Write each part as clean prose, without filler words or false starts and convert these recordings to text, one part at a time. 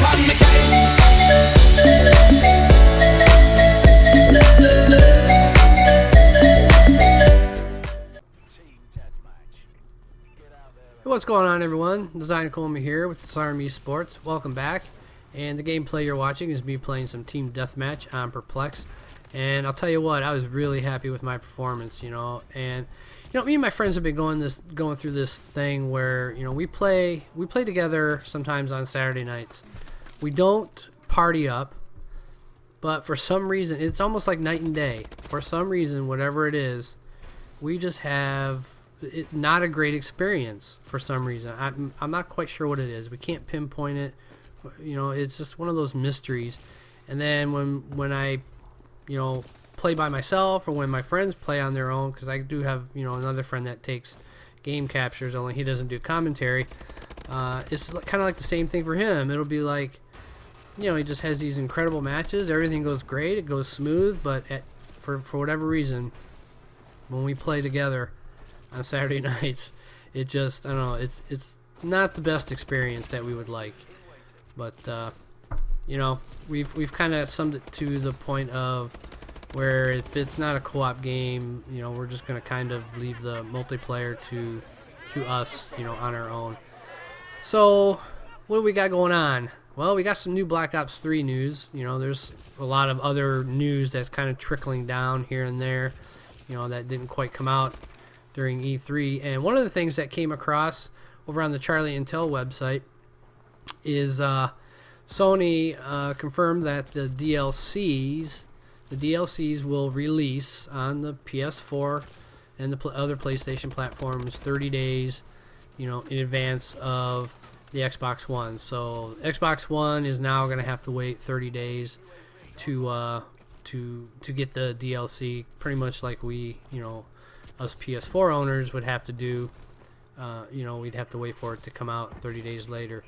on the case. What's going on, everyone? Designedcoma here with Disarm Esports. Welcome back. And the gameplay you're watching is me playing some team deathmatch on Perplex. And I'll tell you what, I was really happy with my performance, And me and my friends have been going through this thing where, we play together sometimes on Saturday nights. We don't party up, but for some reason, it's almost like night and day. For some reason, whatever it is, we just have not a great experience for some reason. I'm not quite sure what it is. We can't pinpoint it. It's just one of those mysteries. And then when I play by myself, or when my friends play on their own, because I do have another friend that takes game captures, only he doesn't do commentary. It's kind of like the same thing for him. It'll be like he just has these incredible matches, everything goes great, it goes smooth, but for whatever reason, when we play together on Saturday nights, it just, I don't know, it's not the best experience that we would like. But we've kind of summed it to the point of where if it's not a co-op game, we're just going to kind of leave the multiplayer to us, on our own. So what do we got going on? Well, we got some new Black Ops 3 news. There's a lot of other news that's kind of trickling down here and there, that didn't quite come out during E3. And one of the things that came across over on the Charlie Intel website is Sony confirmed that the DLCs will release on the PS4 and the other PlayStation platforms 30 days, in advance of the Xbox One. So Xbox One is now going to have to wait 30 days to get the DLC, pretty much like we, us PS4 owners would have to do. We'd have to wait for it to come out 30 days later.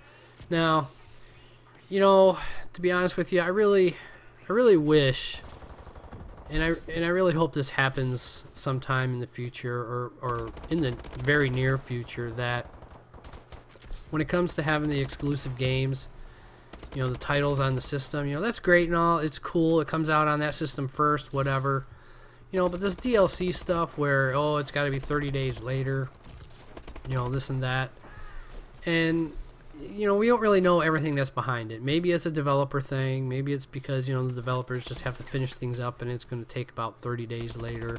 Now, to be honest with you, I really wish, and I really hope this happens sometime in the future, or in the very near future, that when it comes to having the exclusive games, the titles on the system, that's great and all, it's cool, it comes out on that system first, whatever. But this DLC stuff where, it's got to be 30 days later, this and that. And, we don't really know everything that's behind it. Maybe it's a developer thing. Maybe it's because, the developers just have to finish things up and it's going to take about 30 days later.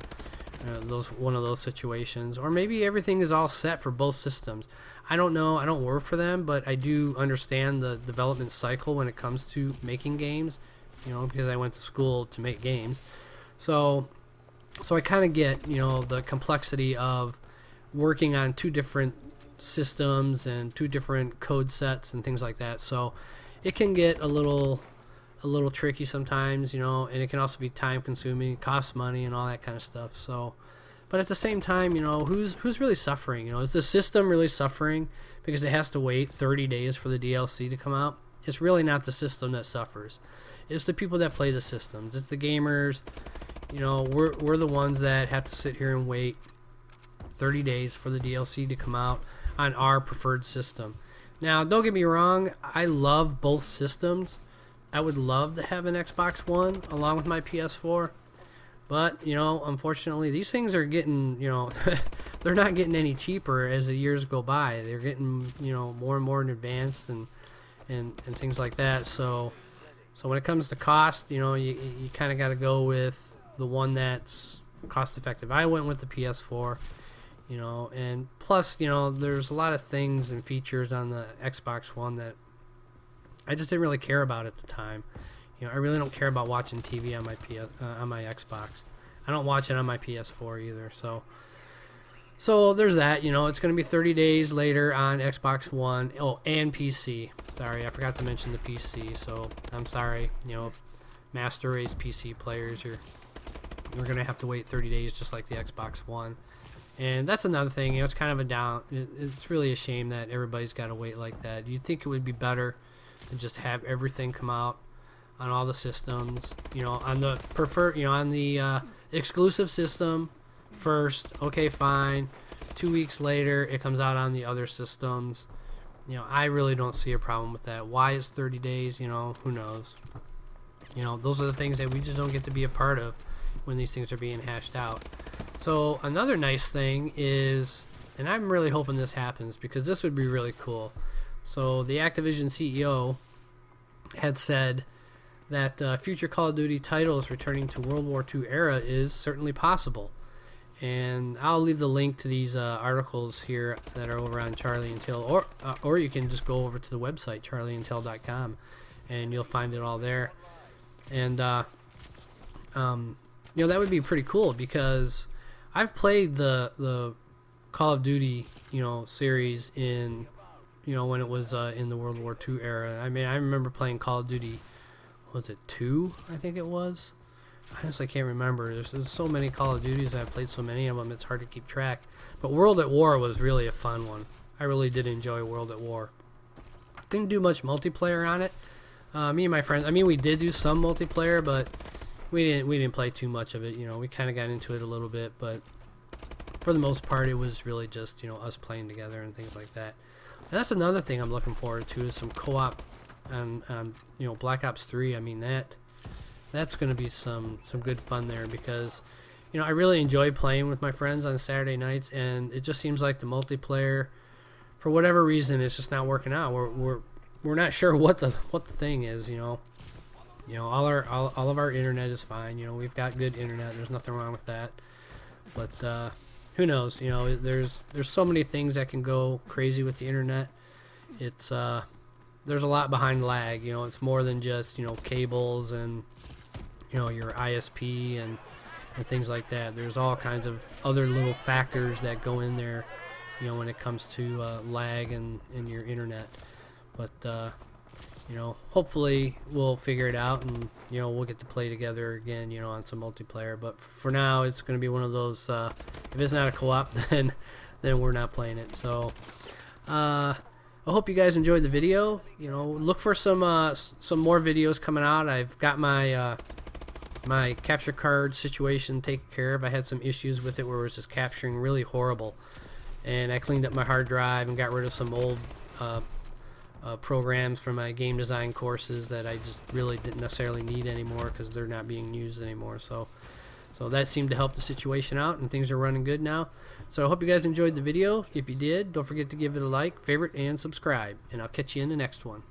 One of those situations. Or maybe everything is all set for both systems. I don't know. I don't work for them, but I do understand the development cycle when it comes to making games, because I went to school to make games. So I kind of get, the complexity of working on two different systems and two different code sets and things like that. So it can get a little tricky sometimes, and it can also be time consuming, it costs money and all that kind of stuff. So, but at the same time, who's really suffering? Is the system really suffering because it has to wait 30 days for the DLC to come out? It's really not the system that suffers. It's the people that play the systems. It's the gamers. We're the ones that have to sit here and wait 30 days for the DLC to come out on our preferred system. Now, don't get me wrong, I love both systems. I would love to have an Xbox One along with my PS4, but unfortunately, these things are getting, they're not getting any cheaper as the years go by. They're getting, more and more in advance and things like that. So when it comes to cost, you kind of got to go with the one that's cost effective. I went with the PS4. And plus, there's a lot of things and features on the Xbox One that I just didn't really care about at the time. I really don't care about watching TV on my Xbox. I don't watch it on my PS4 either. So there's that. It's going to be 30 days later on Xbox One. Oh, and PC. Sorry, I forgot to mention the PC. So I'm sorry. Master Race PC players, you're going to have to wait 30 days just like the Xbox One. And that's another thing, it's kind of a down. It's really a shame that everybody's got to wait like that. You'd think it would be better to just have everything come out on all the systems. On the exclusive system first. Okay, fine. 2 weeks later, it comes out on the other systems. I really don't see a problem with that. Why it's 30 days, who knows? Those are the things that we just don't get to be a part of when these things are being hashed out. So another nice thing is, and I'm really hoping this happens because this would be really cool. So the Activision CEO had said that future Call of Duty titles returning to World War II era is certainly possible. And I'll leave the link to these articles here that are over on Charlie and Till, or you can just go over to the website charlieandtil.com and you'll find it all there. And that would be pretty cool because I've played the Call of Duty series in when it was in the World War II era. I mean, I remember playing Call of Duty, was it 2? I think it was. I honestly can't remember. There's so many Call of Duties. I've played so many of them, it's hard to keep track. But World at War was really a fun one. I really did enjoy World at War. Didn't do much multiplayer on it. Me and my friends, I mean, we did do some multiplayer, but we didn't play too much of it. We kind of got into it a little bit, but for the most part, it was really just us playing together and things like that. And that's another thing I'm looking forward to, is some co-op on Black Ops 3. I mean, that's going to be some good fun there because I really enjoy playing with my friends on Saturday nights, and it just seems like the multiplayer, for whatever reason, it's just not working out. We're not sure what the thing is. All of our internet is fine. We've got good internet. There's nothing wrong with that. But who knows? There's so many things that can go crazy with the internet. It's there's a lot behind lag. It's more than just cables and your ISP and things like that. There's all kinds of other little factors that go in there, when it comes to lag and your internet. But hopefully we'll figure it out, and we'll get to play together again, on some multiplayer. But for now, it's going to be one of those. If it's not a co-op, then we're not playing it. So I hope you guys enjoyed the video. Look for some more videos coming out. I've got my my capture card situation taken care of. I had some issues with it where it was just capturing really horrible, and I cleaned up my hard drive and got rid of some old programs from my game design courses that I just really didn't necessarily need anymore because they're not being used anymore. So that seemed to help the situation out, and things are running good now. So I hope you guys enjoyed the video. If you did, don't forget to give it a like, favorite, and subscribe, and I'll catch you in the next one.